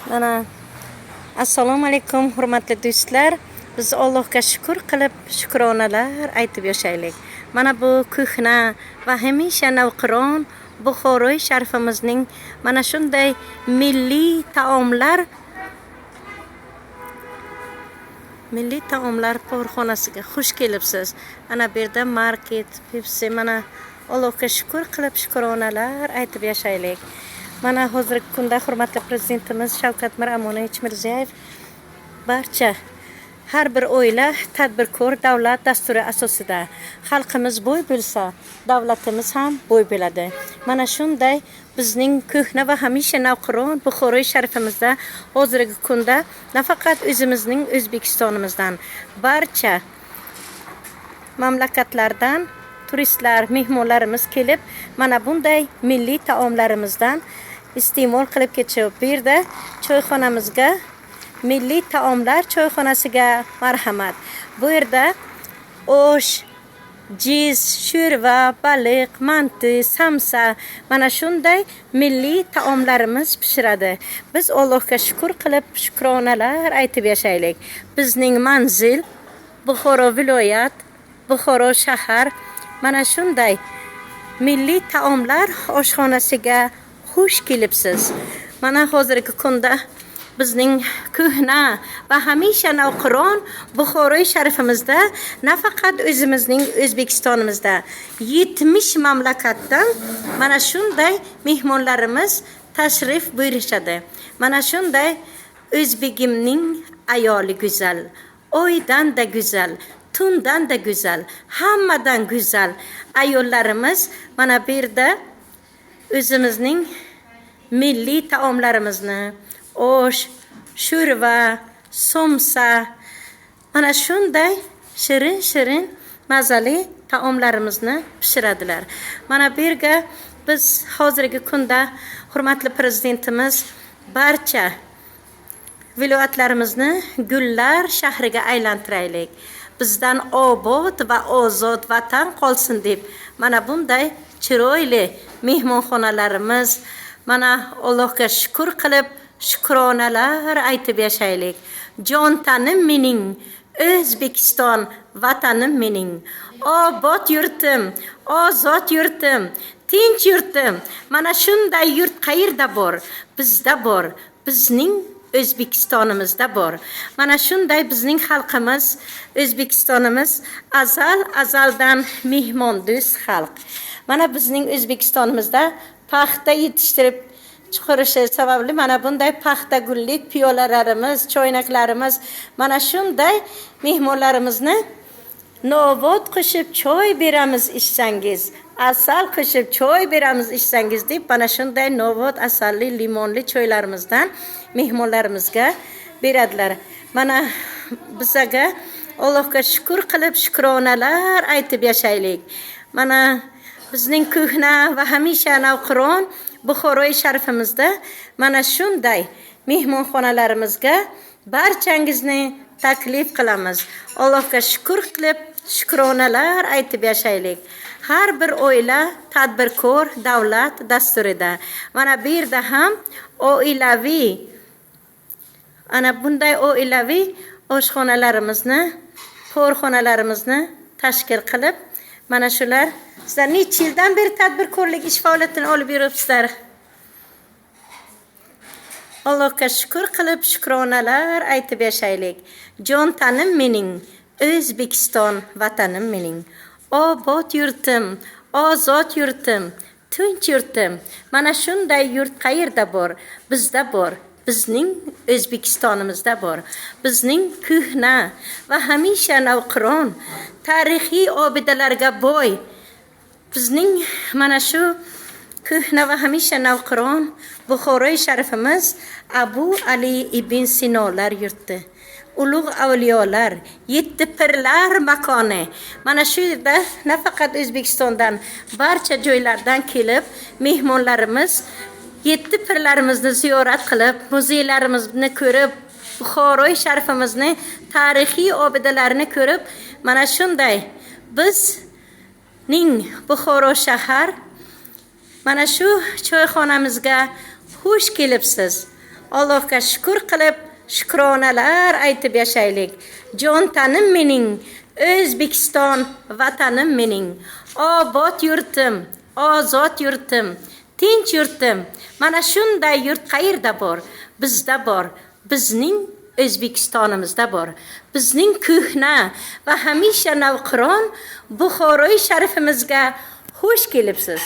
Mana assalomu alaykum hurmatli do'stlar. Biz Allohga shukr qilib, shukronalar aytib yashaylik. Mana bu ko'hna va hamisha navqiron Buxoroy sharifimizning mana shunday milliy taomlar korxonasiga xush kelibsiz. Ana bu yerda market, Pepsi, mana Allohga shukr qilib, shukronalar aytib yashaylik. Mana hozirgi kunda hurmatli prezidentimiz Shavkat Miromonovich Mirziyoyev barcha har bir oila tadbirkor davlat dasturi asosida xalqimiz bo'y bo'lsa, davlatimiz ham bo'y bo'ladi. Mana shunday bizning ko'hna va hamisha navqiron Buxoroy sharifimizda hozirgi kunda nafaqat o'zimizning O'zbekistonimizdan barcha mamlakatlardan turistlar, mehmonlarimiz kelib, mana bunday milliy taomlarimizdan iste'mol qilib ketishib, bu yerda choyxonamizga milliy taomlar choyxonasiga marhamat. Bu yerda osh, jiz, sho'rva, baliq, manti, samsa, mana shunday milliy taomlarimiz pishiradi. Biz Allohga shukr qilib, shukronalar aytib yashaylik. Bizning manzil Buxoro viloyat, Buxoro shahar. Mana shunday milliy taomlar oshxonasiga xush kelibsiz. Mana hozirgi kunda bizning ko'hna va hamisha navqiron Buxoroy sharifimizda nafaqat o'zimizning O'zbekistonimizda 70 mamlakatdan mana shunday mehmonlarimiz tashrif buyurishadi. Mana shunday o'zbegimning ayoli go'zal, oydan da go'zal, tundan da go'zal, hammadan go'zal ayollarimiz mana bu yerda o'zimizning milliy taomlarimizni, osh, sho'rva, somsa, mana shunday shirin mazali taomlarimizni pishiradilar. Mana bu yerga biz hozirgi kunda hurmatli prezidentimiz barcha viloyatlarimizni gullar shahriga aylantiraylik. Bizdan obod va ozod vatan qolsin deb mana bunday chiroyli mehmonxonalarimiz, mana Allohga shukr qilib, shukronalar aytib yashaylik. Jon tanim mening, O'zbekiston vatanim mening. Obod yurtim, ozod yurtim, tinch yurtim. Mana shunday yurt qayerda bor? Bizda bor. Bizning O'zbekistonimizda bor. Mana shunday bizning xalqimiz, O'zbekistonimiz azaldan mehmondo'st xalq. Mana bizning O'zbekistonimizda paxta yetishtirib chiqarishi sababli mana bunday paxta gullik piyolalarimiz, choynaklarimiz, mana shunday mehmonlarimizni novvot qo'shib choy beramiz ichsangiz, asal qo'shib choy beramiz ichsangiz deb mana shunday novvot asalli limonli choylarimizdan mehmonlarimizga beradilar. Mana bizga Allohga shukr qilib, shukronalar aytib yashaylik. Mana bizning ko'hna va hamisha navqiron Buxoroy sharifimizda mana shunday mehmonxonalarimizga barchangizni taklif qilamiz. Allohga shukr qilib, shukronalar aytib yashaylik. Har bir oila tadbirkor davlat dasturida. Mana bu yerda ham oilaviy, ana bunday oilaviy oshxonalarimizni, korxonalarimizni tashkil qilib, mana shular sizlar necha yildan beri tadbirkorlik ish faoliyatini olib yuribsizlar? Allohga shukr qilib, shukronalar aytib yashaylik. Jon tanim mening, O'zbekiston vatanim mening. Obod yurtim, ozod yurtim, tinch yurtim. Mana shunday yurt qayerda bor? Bizda bor. Bizning O'zbekistonimizda bor. Bizning ko'hna va hamisha navqiron tarixiy obidalarga boy bizning mana shu ko'hna va hamisha navqiron Buxoroy sharifimiz Abu Ali ibn Sinolar yurti, ulug' avliyolar, 7 pirlar makoni. Mana shu yerda nafaqat O'zbekistondan barcha joylardan kelib mehmonlarimiz 7 pirlarimizni ziyorat qilib, muzeylarimizni ko'rib, Buxoroy sharifimizni tarixiy obidalarini ko'rib, mana shunday bizning Buxoro shahar mana shu choyxonamizga xush kelibsiz. Allohga shukr qilib, shukronalar aytib yashaylik. Jon tanim mening, O'zbekiston vatanim mening. Obod yurtim, ozod yurtim, tinch yurtim. Mana shunday yurt qayerda bor? Bizda bor. Bizning O'zbekistonimizda bor. Bizning ko'hna va hamisha navqiron Buxoroy sharifimizga xush kelibsiz.